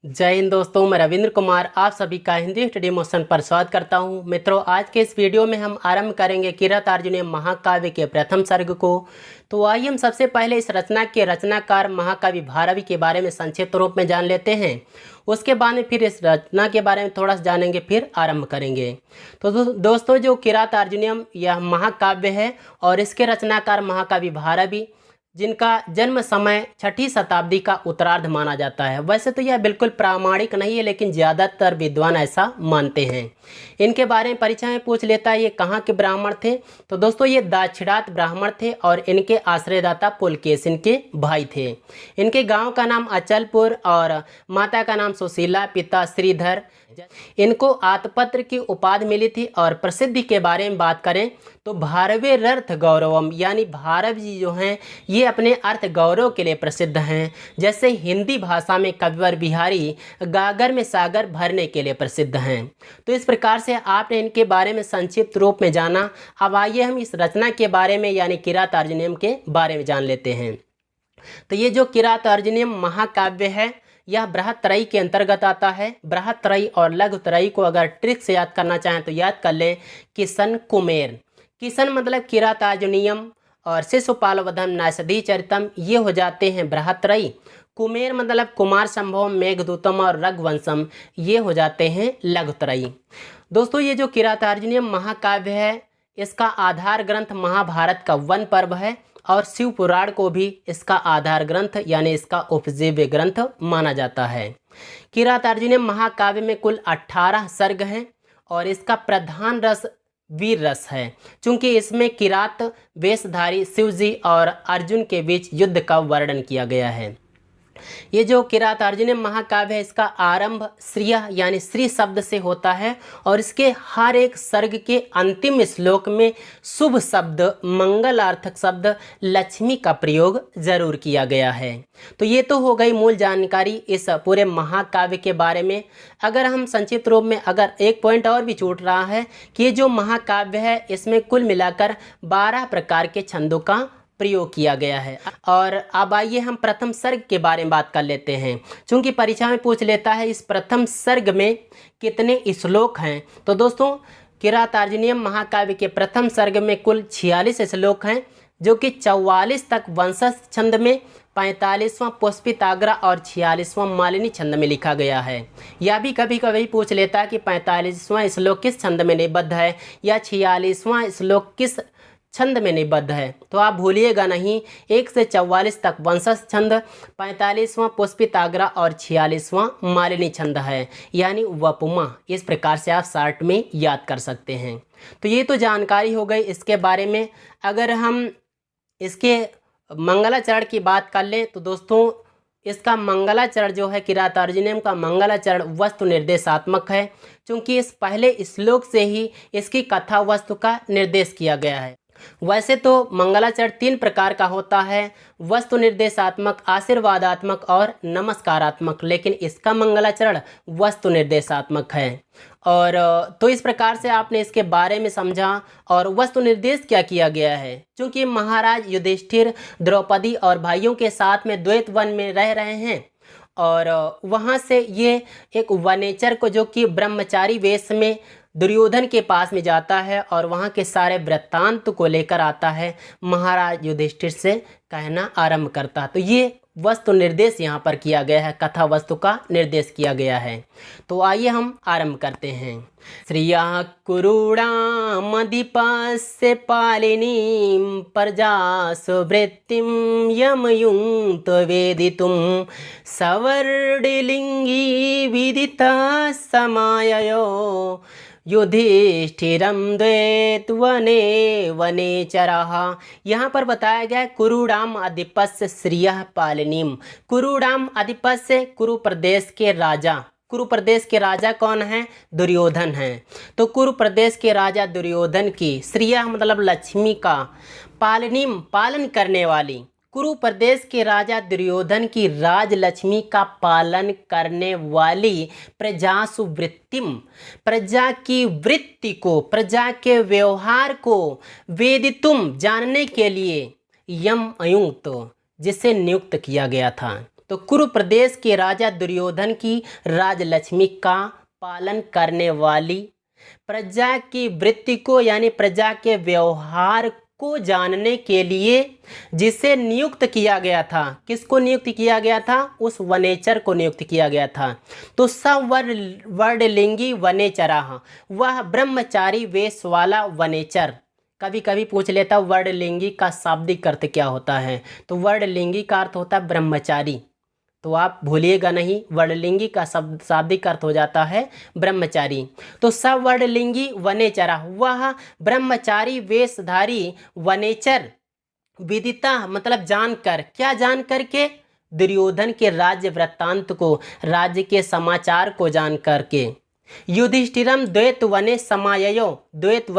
जय हिंद दोस्तों, मैं रविंद्र कुमार आप सभी का हिंदी स्टडी मोशन पर स्वागत करता हूं। मित्रों, आज के इस वीडियो में हम आरंभ करेंगे किरातार्जुनीय महाकाव्य के प्रथम सर्ग को। तो आइए हम सबसे पहले इस रचना के रचनाकार महाकवि भारवी के बारे में संक्षिप्त रूप में जान लेते हैं। उसके बाद में फिर इस रचना के बारे में थोड़ा सा जानेंगे, फिर आरंभ करेंगे। तो दोस्तों, जो किरातार्जुनीयम यह महाकाव्य है और इसके रचनाकार महाकवि भारवी, जिनका जन्म समय 6ठी शताब्दी का उत्तरार्ध माना जाता है। वैसे तो यह बिल्कुल प्रामाणिक नहीं है, लेकिन ज़्यादातर विद्वान ऐसा मानते हैं। इनके बारे में परीक्षा में पूछ लेता है ये कहाँ के ब्राह्मण थे। तो दोस्तों, ये दाक्षिणात्य ब्राह्मण थे और इनके आश्रयदाता पुलकेश इनके भाई थे। इनके गांव का नाम अचलपुर और माता का नाम सुशीला, पिता श्रीधर। इनको आतपत्र की उपाधि मिली थी। और प्रसिद्धि के बारे में बात करें तो भारवेरर्थ गौरवम, यानी भारव जी जो हैं ये अपने अर्थ गौरव के लिए प्रसिद्ध हैं। जैसे हिंदी भाषा में कविवर बिहारी गागर में सागर भरने के लिए प्रसिद्ध हैं। तो इस प्रकार से आपने इनके बारे में संक्षिप्त रूप में जाना। अब आइए हम इस रचना के बारे में यानी किरातार्जुनीयम के बारे में जान लेते हैं। तो ये जो किरातार्जुनीयम महाकाव्य है यह बृहत्त्रयी के अंतर्गत आता है। बृहत्त्रयी और लघुत्रयी को अगर ट्रिक से याद करना चाहें तो याद कर लें किशन कुमेर। किशन मतलब किरातार्जुनीयम और शिशुपालवधम नैषधि चरितम, ये हो जाते हैं बृहत्त्रयी। कुमेर मतलब कुमार संभवम मेघदूतम और रघुवंशम, ये हो जाते हैं लघुत्रयी। दोस्तों, ये जो किरातार्जुनीयम महाकाव्य है इसका आधार ग्रंथ महाभारत का वन पर्व है और शिव पुराण को भी इसका आधार ग्रंथ यानी इसका उपजीव्य ग्रंथ माना जाता है। किरातार्जुनीयम महाकाव्य में कुल 18 सर्ग हैं और इसका प्रधान रस वीर रस है, क्योंकि इसमें किरात वेशधारी शिवजी और अर्जुन के बीच युद्ध का वर्णन किया गया है। ये जो किरातार्जुनीयम महाकाव्य है इसका आरंभ श्रिय यानी श्री शब्द से होता है और इसके हर एक सर्ग के अंतिम श्लोक में शुभ शब्द, मंगलार्थक शब्द लक्ष्मी का प्रयोग जरूर किया गया है। तो ये तो हो गई मूल जानकारी इस पूरे महाकाव्य के बारे में। अगर हम संक्षिप्त रूप में अगर एक पॉइंट और भी छूट रहा है कि ये जो महाकाव्य है इसमें कुल मिलाकर 12 प्रकार के छंदों का प्रयोग किया गया है। और अब आइए हम प्रथम सर्ग के बारे में बात कर लेते हैं, क्योंकि परीक्षा में पूछ लेता है इस प्रथम सर्ग में कितने श्लोक हैं। तो दोस्तों, किरातार्जुनीयम महाकाव्य के प्रथम सर्ग में कुल 46 श्लोक हैं, जो कि 44 तक वंशज छंद में, 45वां पुष्पिताग्रा और 46वां मालिनी छंद में लिखा गया है। यह भी कभी कभी पूछ लेता है कि 45वां श्लोक किस छंद में निबद्ध है या 46वां श्लोक किस छंद में निबद्ध है। तो आप भूलिएगा नहीं, 1 से 44 तक वंशज छंद, 45वां पुष्पिताग्रा और 46वां मालिनी छंद है यानी वपुमा। इस प्रकार से आप शॉर्ट में याद कर सकते हैं। तो ये तो जानकारी हो गई इसके बारे में। अगर हम इसके मंगलाचरण की बात कर लें तो दोस्तों, इसका मंगलाचरण जो है किरातार्जुनीयम का मंगलाचरण वस्तु निर्देशात्मक है, क्योंकि इस पहले श्लोक से ही इसकी कथा वस्तु का निर्देश किया गया है। वैसे तो मंगलाचरण 3 प्रकार का होता है, वस्तु निर्देशात्मक, आशीर्वादात्मक और नमस्कारात्मक, लेकिन इसका मंगलाचरण वस्तु निर्देशात्मक है। और तो इस प्रकार से आपने इसके बारे में समझा। और वस्तु निर्देश क्या किया गया है, क्योंकि महाराज युधिष्ठिर द्रौपदी और भाइयों के साथ में द्वैत वन में रह रहे हैं और वहाँ से ये एक वनेचर को जो कि ब्रह्मचारी वेश में दुर्योधन के पास में जाता है और वहाँ के सारे वृत्तांत को लेकर आता है, महाराज युधिष्ठिर से कहना आरंभ करता। तो ये वस्तु निर्देश यहाँ पर किया गया है, कथा वस्तु का निर्देश किया गया है। तो आइए हम आरंभ करते हैं। श्रिया कुरूणामधिपस्य पालिनीं प्रजासु वृत्तिं यमयुक्त वेदितुं सवर्णिलिंगी विदिता समाययो युधिष्ठिरम द्वैत वने वनेचरः। यहाँ पर बताया गया है कुरूणाम अधिपस्य श्रियः पालिनीम। कुरूणाम अधिपस्य कुरु प्रदेश के राजा। कुरु प्रदेश के राजा कौन है? दुर्योधन हैं। तो कुरु प्रदेश के राजा दुर्योधन की, श्रियः मतलब लक्ष्मी का, पालिनीम पालन करने वाली, कुरु प्रदेश के राजा दुर्योधन की राजलक्ष्मी का पालन करने वाली प्रजासु वृत्तिम, प्रजा की वृत्ति को, प्रजा के व्यवहार को, वेदितुम जानने के लिए, यम अयुक्त जिसे नियुक्त किया गया था। तो कुरु प्रदेश के राजा दुर्योधन की राजलक्ष्मी का पालन करने वाली, प्रजा की वृत्ति को यानी प्रजा के व्यवहार को जानने के लिए जिसे नियुक्त किया गया था, किसको नियुक्त किया गया था? उस वनेचर को नियुक्त किया गया था। तो वर्णलिंगी वनेचराः, वह ब्रह्मचारी वेश वाला वनेचर। कभी कभी पूछ लेता वर्णलिंगी का शाब्दिक अर्थ क्या होता है, तो वर्णलिंगी का अर्थ होता है ब्रह्मचारी, तो आप भूलिएगा नहीं, वर्णलिंगी का शाब्दिक अर्थ हो जाता है ब्रह्मचारी। तो सवर्णलिंगी वनेचरा, वह ब्रह्मचारी वेशधारी वनेचर विदिता मतलब जानकर, क्या जान करके? दुर्योधन के राज्य वृत्तांत को, राज्य के समाचार को जान करके। युधिष्ठिरम द्वैत वने समाययो, द्वैत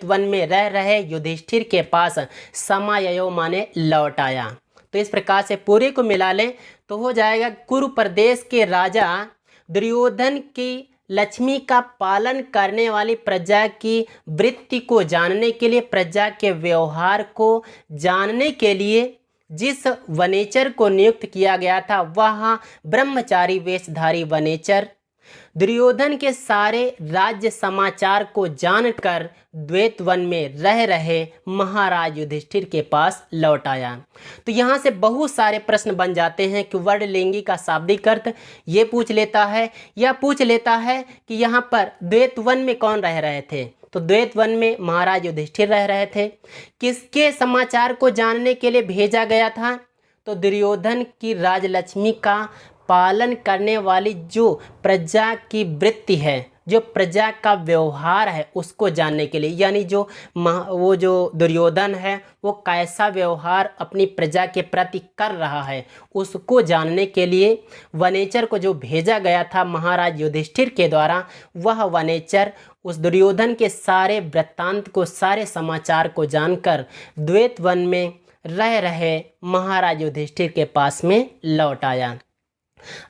वन में रह रहे युधिष्ठिर के पास, समाययो माने लौट आया। तो इस प्रकार से पूरे को मिला लें तो हो जाएगा कुरु प्रदेश के राजा दुर्योधन की लक्ष्मी का पालन करने वाली प्रजा की वृत्ति को जानने के लिए, प्रजा के व्यवहार को जानने के लिए जिस वनेचर को नियुक्त किया गया था वह ब्रह्मचारी वेशधारी वनेचर दुर्योधन के सारे राज्य समाचार को जानकर द्वैत वन में रह रहे महाराज युधिष्ठिर के पास लौट आया। तो यहाँ से बहुत सारे प्रश्न बन जाते हैं कि वर्णलिंगी का शाब्दिक अर्थ ये पूछ लेता है, या पूछ लेता है कि यहाँ पर द्वैत वन में कौन रह रहे थे, तो द्वैत वन में महाराज युधिष्ठिर रह रहे थे। किसके समाचार को जानने के लिए भेजा गया था, तो दुर्योधन की राजलक्ष्मी का पालन करने वाली जो प्रजा की वृत्ति है, जो प्रजा का व्यवहार है उसको जानने के लिए, यानी वो जो दुर्योधन है वो कैसा व्यवहार अपनी प्रजा के प्रति कर रहा है उसको जानने के लिए वनेचर को जो भेजा गया था महाराज युधिष्ठिर के द्वारा, वह वनेचर उस दुर्योधन के सारे वृत्तांत को, सारे समाचार को जानकर द्वैत वन में रह रहे महाराज युधिष्ठिर के पास में लौट आया।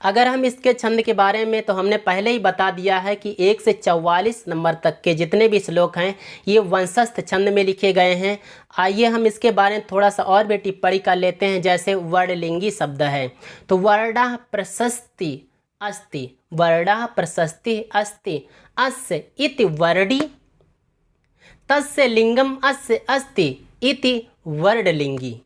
अगर हम इसके छंद के बारे में तो हमने पहले ही बता दिया है कि 1 से 44 नंबर तक के जितने भी श्लोक हैं ये वंशस्थ छंद में लिखे गए हैं। आइए हम इसके बारे में थोड़ा सा और भी टिप्पणी कर लेते हैं। जैसे वर्णलिंगी शब्द है तो वर्णः प्रशस्ति अस्ति, वर्णः प्रशस्ति अस्ति, अस्य इति वर्णी, तस्य लिंगम अस्य अस्ति इति वर्णलिंगी।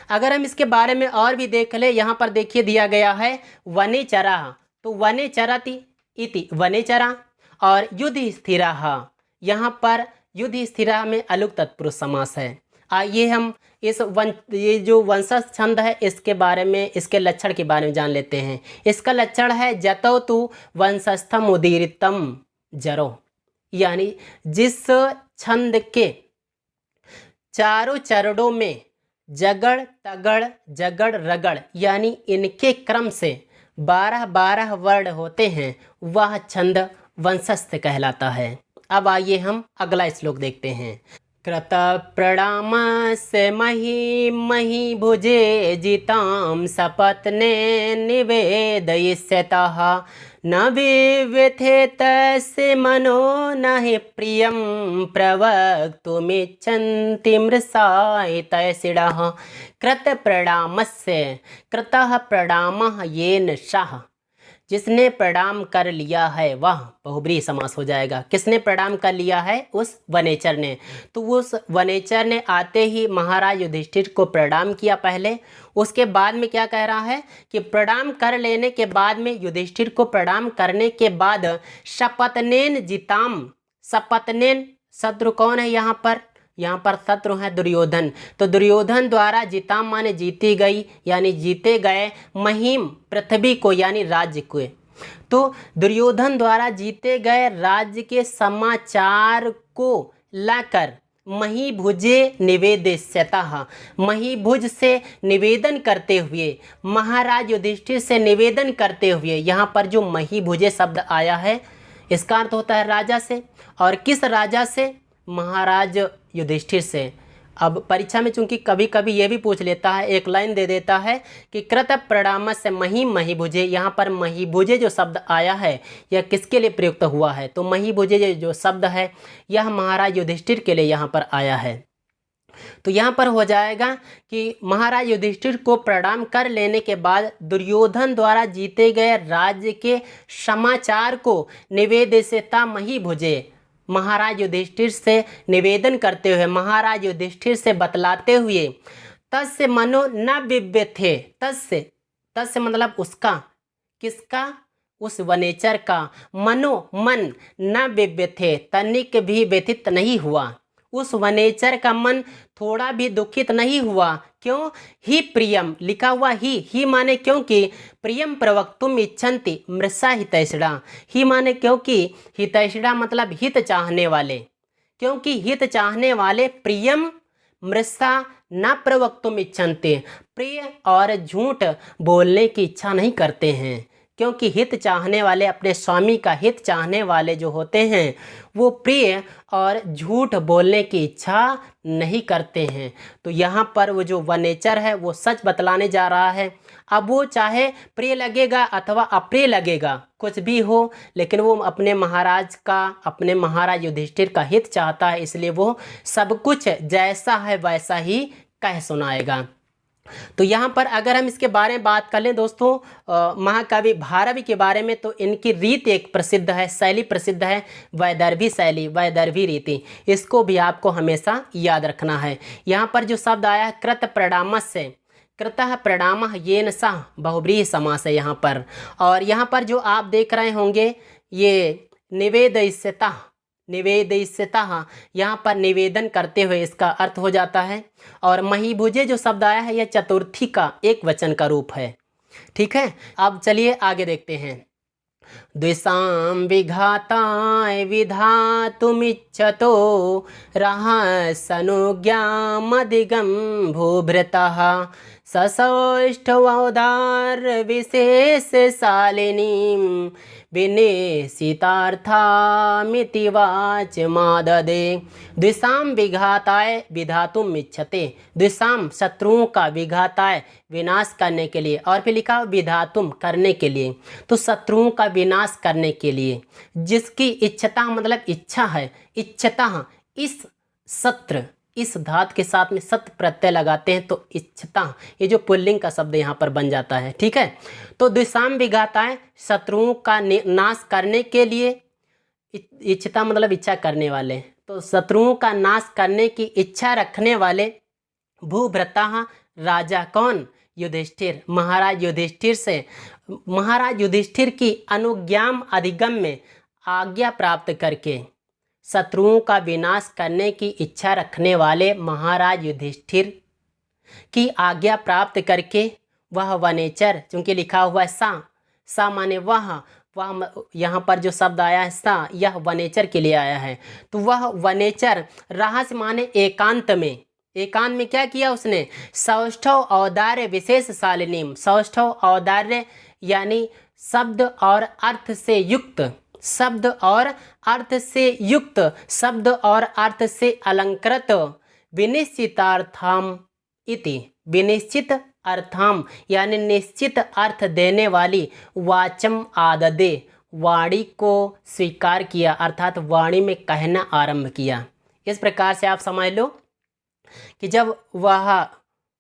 अगर हम इसके बारे में और भी देख ले, यहाँ पर देखिए दिया गया है वनेचरा, तो वनेचरति इति वनेचरा, और युधिष्ठिरः, यहाँ पर युधिष्ठिरः में अलुक तत्पुरुष समास है। आइए हम ये जो वंशस्थ छंद है इसके बारे में, इसके लक्षण के बारे में जान लेते हैं। इसका लक्षण है जतो तु वंशस्थम उदीरितम जरो, यानी जिस छंद के चारों चरणों में जगड़ तगड़ जगड़ रगड़ यानी इनके क्रम से 12-12 वर्ण होते हैं वह छंद वंशस्थ कहलाता है। अब आइए हम अगला श्लोक देखते हैं। कृत प्रणामस्य मही मही भुजे जिताम सपत्ने निवेदयिष्यतः न विव्यथेतस्य मनो न हि प्रियं प्रवक्तुमिच्छन्ति मृषायतयसिडः। कृत प्रणामस्य, कृतः प्रणामः येन सः, जिसने प्रणाम कर लिया है वह, बहुब्रीहि समास हो जाएगा। किसने प्रणाम कर लिया है? उस वनेचर ने। तो उस वनेचर ने आते ही महाराज युधिष्ठिर को प्रणाम किया पहले, उसके बाद में क्या कह रहा है कि प्रणाम कर लेने के बाद में, युधिष्ठिर को प्रणाम करने के बाद शपथनेन जिताम, शपथनेन शत्रु कौन है यहाँ पर? यहाँ पर शत्रु है दुर्योधन। तो दुर्योधन द्वारा जिताम माने जीती गई, यानी जीते गए महिम पृथ्वी को यानी राज्य को। तो दुर्योधन द्वारा जीते गए राज्य के समाचार को लाकर महीभुजे निवेदिष्यतः, महीभुज से निवेदन करते हुए, महाराज युधिष्ठिर से निवेदन करते हुए, यहाँ पर जो महीभुजे शब्द आया है इसका अर्थ होता है राजा से। और किस राजा से? महाराज युधिष्ठिर से। अब परीक्षा में चूंकि कभी कभी ये भी पूछ लेता है, एक लाइन दे देता है कि कृत प्रणामस्य महीभुजे, यहाँ पर महीभुजे जो शब्द आया है यह किसके लिए प्रयुक्त हुआ है? तो महीभुजे जो शब्द है यह महाराज युधिष्ठिर के लिए यहाँ पर आया है। तो यहाँ पर हो जाएगा कि महाराज युधिष्ठिर को प्रणाम कर लेने के बाद दुर्योधन द्वारा जीते गए राज्य के समाचार को निवेदिता मही भुजे, महाराज युधिष्ठिर से निवेदन करते हुए, महाराज युधिष्ठिर से बतलाते हुए, तस्य मनो न विव्यथे, तस्य मतलब उसका, किसका, उस वनेचर का, मनो मन, न विव्यथे तनिक भी व्यथित नहीं हुआ, उस वनेचर का मन थोड़ा भी दुखित नहीं हुआ। क्यों? ही प्रियम, लिखा हुआ ही माने क्योंकि, प्रियम प्रवक्तुम इच्छन्ति मृषा हितैषणा, ही माने क्योंकि, हितैषणा मतलब हित चाहने वाले, क्योंकि हित चाहने वाले प्रियम मृषा न प्रवक्तुम इच्छन्ति, प्रिय और झूठ बोलने की इच्छा नहीं करते हैं, क्योंकि हित चाहने वाले, अपने स्वामी का हित चाहने वाले जो होते हैं वो प्रिय और झूठ बोलने की इच्छा नहीं करते हैं। तो यहाँ पर वो जो वनेचर है वो सच बतलाने जा रहा है। अब वो चाहे प्रिय लगेगा अथवा अप्रिय लगेगा, कुछ भी हो, लेकिन वो अपने महाराज का, अपने महाराज युधिष्ठिर का हित चाहता है, इसलिए वो सब कुछ जैसा है वैसा ही कह सुनाएगा। तो यहाँ पर अगर हम इसके बारे में बात कर लें दोस्तों, महाकवि भारवी के बारे में, तो इनकी रीति एक प्रसिद्ध है, शैली प्रसिद्ध है, वैदर्भी शैली, वैदर्भी रीति, इसको भी आपको हमेशा याद रखना है। यहाँ पर जो शब्द आया है कृत प्रणामस्य, कृतः प्रणामः येन सह, बहुब्रीहि समास है यहाँ पर। और यहाँ पर जो आप देख रहे होंगे ये निवेदयिष्यतः, निवेदयिष्यतः, यहाँ पर निवेदन करते हुए इसका अर्थ हो जाता है। और महीभुजे जो शब्द आया है यह चतुर्थी का एक वचन का रूप है। ठीक है, अब चलिए आगे देखते हैं। द्विषां विघाताय विधातुमिच्छतो रहस्यनुज्ञामधिगं भूभृतः ससौष्ठवोदार्य विशेषशालिनीं विनेशितार्थामिति वाचमाददे। द्विषां विघाताय विधातुम इच्छते, द्विषां शत्रुओं का, विघाताय विनाश करने के लिए, और फिर लिखा विधातुम करने के लिए, तो शत्रुओं का विनाश करने के लिए, जिसकी इच्छता मतलब इच्छा है, इच्छता, इस सत्र, इस धात के साथ में सत प्रत्यय लगाते हैं तो इच्छता, ये जो पुल्लिंग का शब्द यहाँ पर बन जाता है। ठीक है, तो द्विषां विघाताय, शत्रुओं का नाश करने के लिए, इच्छता मतलब इच्छा करने वाले, तो शत्रुओं का नाश करने की इच्छा रखने वाले, भूभृतः राजा कौन, युधिष्ठिर, महाराज युधिष्ठिर से, महाराज युधिष्ठिर की अनुज्ञाम अधिगम में आज्ञा प्राप्त करके, शत्रुओं का विनाश करने की इच्छा रखने वाले महाराज युधिष्ठिर की आज्ञा प्राप्त करके, वह वनेचर, चूँकि लिखा हुआ है सा माने वह यहाँ पर जो शब्द आया है सा, यह वनेचर के लिए आया है। तो वह वनेचर रहस्य माने एकांत में, एकांत में क्या किया उसने, सौष्ठव औदार्य विशेष शालिनीम, सौष्ठव औदार्य यानी शब्द और अर्थ से युक्त, शब्द और अर्थ से युक्त, शब्द और अर्थ से अलंकृत, विनिश्चितार्थाम इति, विनिश्चित अर्थाम यानी निश्चित अर्थ देने वाली, वाचम आददे, वाणी को स्वीकार किया, अर्थात वाणी में कहना आरंभ किया। इस प्रकार से आप समझ लो कि जब वह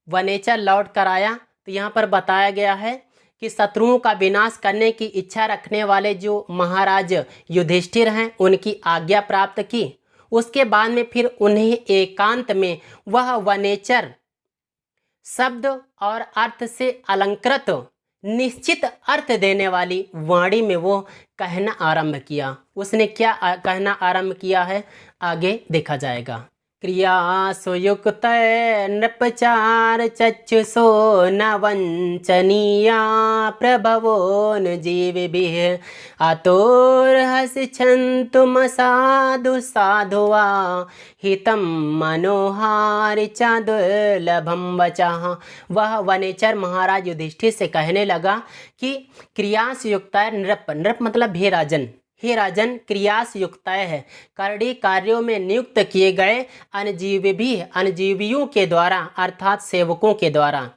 वनेचर लौट कर आया तो यहाँ पर बताया गया है कि शत्रुओं का विनाश करने की इच्छा रखने वाले जो महाराज युधिष्ठिर हैं उनकी आज्ञा प्राप्त की। उसके बाद में फिर उन्हें एकांत में वह वनेचर शब्द और अर्थ से अलंकृत, निश्चित अर्थ देने वाली वाणी में वो कहना आरंभ किया। उसने क्या कहना आरंभ किया है आगे देखा जाएगा। क्रियासु युक्त नृपचार चक्षुषो न वंचनीया प्रभवो न जीविभिः अतोर्हसिच्छन्तुमसाधु साधुवा हितं मनोहारि च दुर्लभं वचः। वह वनेचर महाराज युधिष्ठिर से कहने लगा कि क्रियासु युक्त नृप, नृप मतलब हे राजन, हे राजन क्रियास युक्त है, करड़ी कार्यों में नियुक्त किए गए अनजीवी, अनजीवियों के द्वारा अर्थात सेवकों के द्वारा।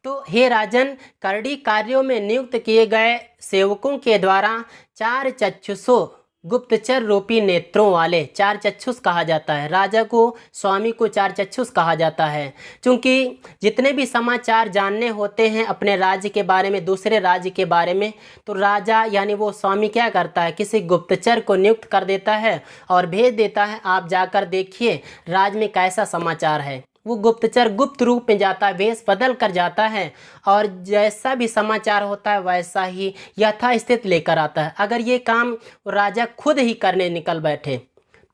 तो हे राजन करड़ी कार्यों में नियुक्त किए गए सेवकों के द्वारा चार चक्षुषो, गुप्तचर रूपी नेत्रों वाले, चार चक्षुष कहा जाता है। राजा को, स्वामी को चार चक्षुष कहा जाता है, क्योंकि जितने भी समाचार जानने होते हैं अपने राज्य के बारे में, दूसरे राज्य के बारे में, तो राजा यानी वो स्वामी क्या करता है, किसी गुप्तचर को नियुक्त कर देता है और भेज देता है, आप जाकर देखिए राज्य में कैसा समाचार है। वो गुप्तचर गुप्त रूप में जाता है, वेश बदल कर जाता है और जैसा भी समाचार होता है वैसा ही यथास्थिति लेकर आता है। अगर ये काम राजा खुद ही करने निकल बैठे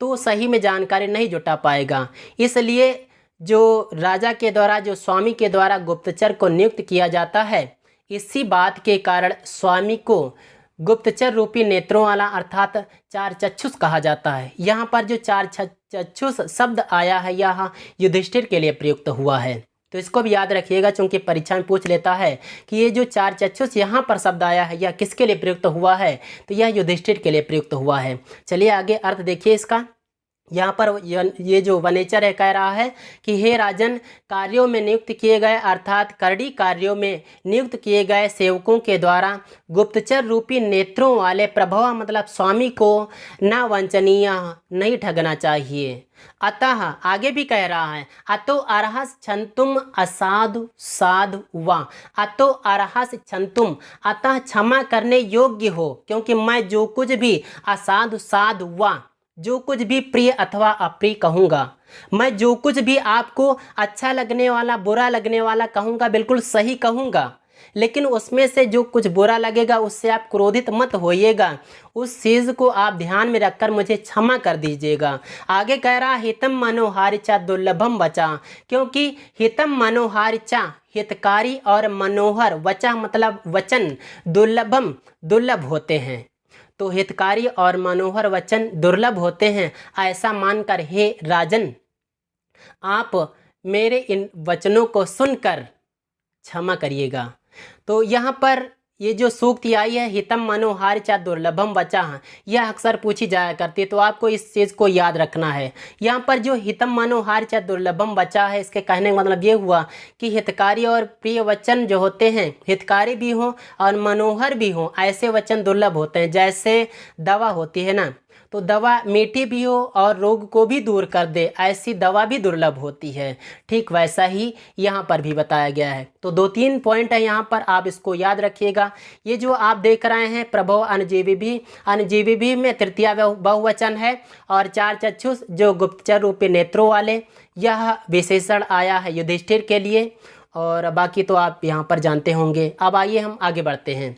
तो सही में जानकारी नहीं जुटा पाएगा। इसलिए जो राजा के द्वारा, जो स्वामी के द्वारा गुप्तचर को नियुक्त किया जाता है, इसी बात के कारण स्वामी को गुप्तचर रूपी नेत्रों वाला अर्थात चार चक्षुष कहा जाता है। यहाँ पर जो चार चक्षुष शब्द आया है यह युधिष्ठिर के लिए प्रयुक्त हुआ है, तो इसको भी याद रखिएगा, क्योंकि परीक्षा में पूछ लेता है कि ये जो चार चक्षुष यहाँ पर शब्द आया है यह किसके लिए प्रयुक्त हुआ है, तो यह युधिष्ठिर के लिए प्रयुक्त हुआ है। चलिए आगे अर्थ देखिए इसका। यहाँ पर ये जो वनेचर है कह रहा है कि हे राजन, कार्यों में नियुक्त किए गए अर्थात करड़ी कार्यों में नियुक्त किए गए सेवकों के द्वारा गुप्तचर रूपी नेत्रों वाले प्रभव मतलब स्वामी को न वंचनीय, नहीं ठगना चाहिए। अतः आगे भी कह रहा है, अतो अर्हस क्षंतुम असाधु साधु वा, अतो अर्हस क्षंतुम, अतः क्षमा करने योग्य हो, क्योंकि मैं जो कुछ भी असाधु साधु वा, जो कुछ भी प्रिय अथवा अप्रिय कहूँगा, मैं जो कुछ भी आपको अच्छा लगने वाला बुरा लगने वाला कहूँगा बिल्कुल सही कहूँगा, लेकिन उसमें से जो कुछ बुरा लगेगा उससे आप क्रोधित मत होइएगा, उस चीज़ को आप ध्यान में रखकर मुझे क्षमा कर दीजिएगा। आगे कह रहा हितम मनोहारिचा दुर्लभम वचा, क्योंकि हितम मनोहारिचा हितकारी और मनोहर, वचा मतलब वचन, दुर्लभम दुर्लभ होते हैं, तो हितकारी और मनोहर वचन दुर्लभ होते हैं। ऐसा मानकर हे राजन, आप मेरे इन वचनों को सुनकर क्षमा करिएगा। तो यहाँ पर ये जो सूक्ति आई है हितम मनोहार चा दुर्लभम वचा, यह अक्सर पूछी जाया करती है, तो आपको इस चीज़ को याद रखना है। यहाँ पर जो हितम मनोहार चा दुर्लभम वचा है, इसके कहने का मतलब ये हुआ कि हितकारी और प्रिय वचन जो होते हैं, हितकारी भी हों और मनोहर भी हों, ऐसे वचन दुर्लभ होते हैं। जैसे दवा होती है ना, तो दवा मीठी भी हो और रोग को भी दूर कर दे, ऐसी दवा भी दुर्लभ होती है। ठीक वैसा ही यहाँ पर भी बताया गया है। तो 2-3 पॉइंट है यहाँ पर, आप इसको याद रखिएगा। ये जो आप देख रहे हैं प्रभो अनजीवी भी में तृतीया बहुवचन है, और चार चक्षुष जो गुप्तचर रूपी नेत्रों वाले, यह विशेषण आया है युधिष्ठिर के लिए, और बाकी तो आप यहाँ पर जानते होंगे। अब आइए हम आगे बढ़ते हैं।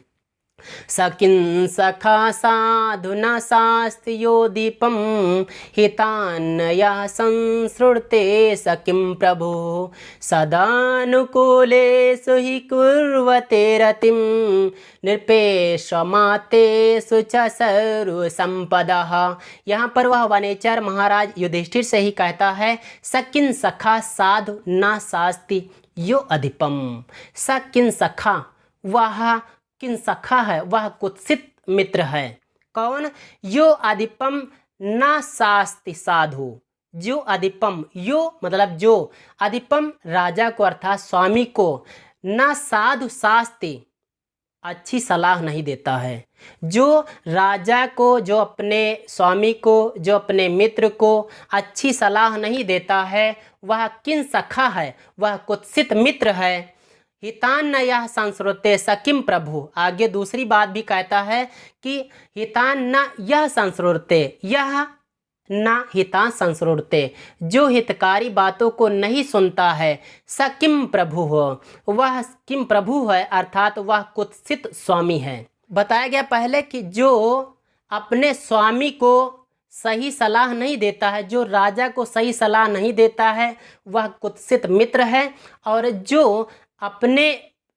सकिन सखा साधुना शास्त्रियो दीपम हितान्नया संसृते सकिं प्रभु सदानुकूलेषु हि कुर्वते रतिं निरपेक्षमातेषु च सर्वसंपदः। यहाँ पर वह वनेचर महाराज युधिष्ठिर से ही कहता है, सकिन सखा साधु न शास्ति यो अधिपम। सकिन सखा, वह किन सखा है, वह कुत्सित मित्र है। कौन? यो अधिपम न शास्ति साधु, जो अधिपम, यो मतलब जो, अधिपम राजा को अर्थात स्वामी को, न साधु शास्ति अच्छी सलाह नहीं देता है। जो राजा को, जो अपने स्वामी को, जो अपने मित्र को अच्छी सलाह नहीं देता है, वह किन सखा है, वह कुत्सित मित्र है। हितान्न यह संस्रुते सकिम प्रभु, आगे दूसरी बात भी कहता है कि हितान्न यह संस्रुते, यह न हिता संस्रुते, जो हितकारी बातों को नहीं सुनता है, सकिम प्रभु हो, वह किम प्रभु है, अर्थात वह कुत्सित स्वामी है। बताया गया पहले कि जो अपने स्वामी को सही सलाह नहीं देता है, जो राजा को सही सलाह नहीं देता है, वह कुत्सित मित्र है। और जो अपने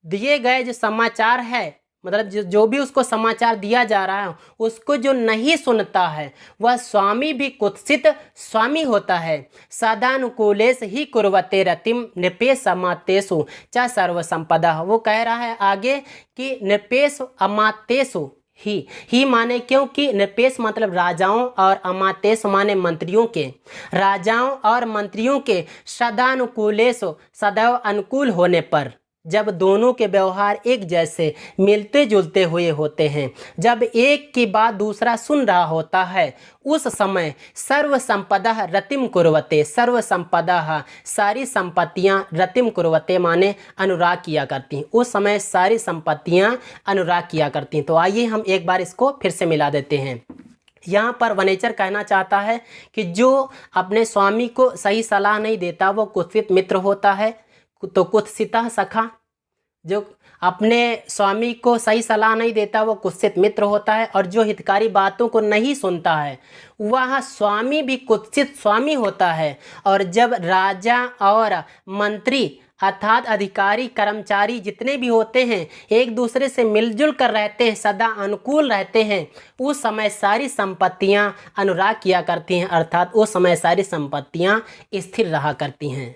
दिए गए जो समाचार है, मतलब जो भी उसको समाचार दिया जा रहा है, उसको जो नहीं सुनता है, वह स्वामी भी कुत्सित स्वामी होता है। सदानुकूलेश ही कुर्वते रतिम निपेश अमातेषु च सर्वसंपदा। वो कह रहा है आगे कि निपेश अमातेषु ही माने, क्योंकि निरपेक्ष मतलब राजाओं और अमातेश माने मंत्रियों के, राजाओं और मंत्रियों के सदानुकूलेश सदैव अनुकूल होने पर, जब दोनों के व्यवहार एक जैसे मिलते जुलते हुए होते हैं, जब एक की बात दूसरा सुन रहा होता है, उस समय सर्व संपदा रतिम कुर्वते, सर्व संपदा सारी संपत्तियां रतिम कुर्वते माने अनुराग किया करती हैं। उस समय सारी संपत्तियां अनुराग किया करती हैं। तो आइए हम एक बार इसको फिर से मिला देते हैं। यहाँ पर वनेचर कहना चाहता है कि जो अपने स्वामी को सही सलाह नहीं देता वो कुत्सित मित्र होता है। तो कुत्सितः सखा, जो अपने स्वामी को सही सलाह नहीं देता वो कुत्सित मित्र होता है। और जो हितकारी बातों को नहीं सुनता है वह स्वामी भी कुत्सित स्वामी होता है। और जब राजा और मंत्री अर्थात अधिकारी कर्मचारी जितने भी होते हैं एक दूसरे से मिलजुल कर रहते हैं, सदा अनुकूल रहते हैं, उस समय सारी संपत्तियां अनुराग किया करती हैं, अर्थात उस समय सारी संपत्तियां स्थिर रहा करती हैं।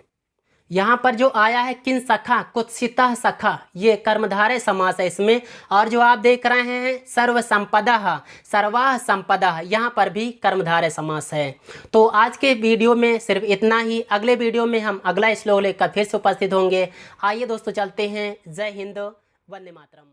यहाँ पर जो आया है किन सखा, कुत्सितः सखा, ये कर्मधारय समास है इसमें। और जो आप देख रहे हैं सर्व संपदा, सर्वाह संपदा, यहाँ पर भी कर्मधारय समास है। तो आज के वीडियो में सिर्फ इतना ही। अगले वीडियो में हम अगला श्लोक लेकर फिर से उपस्थित होंगे। आइए दोस्तों चलते हैं। जय हिंद, वंदे मातरम।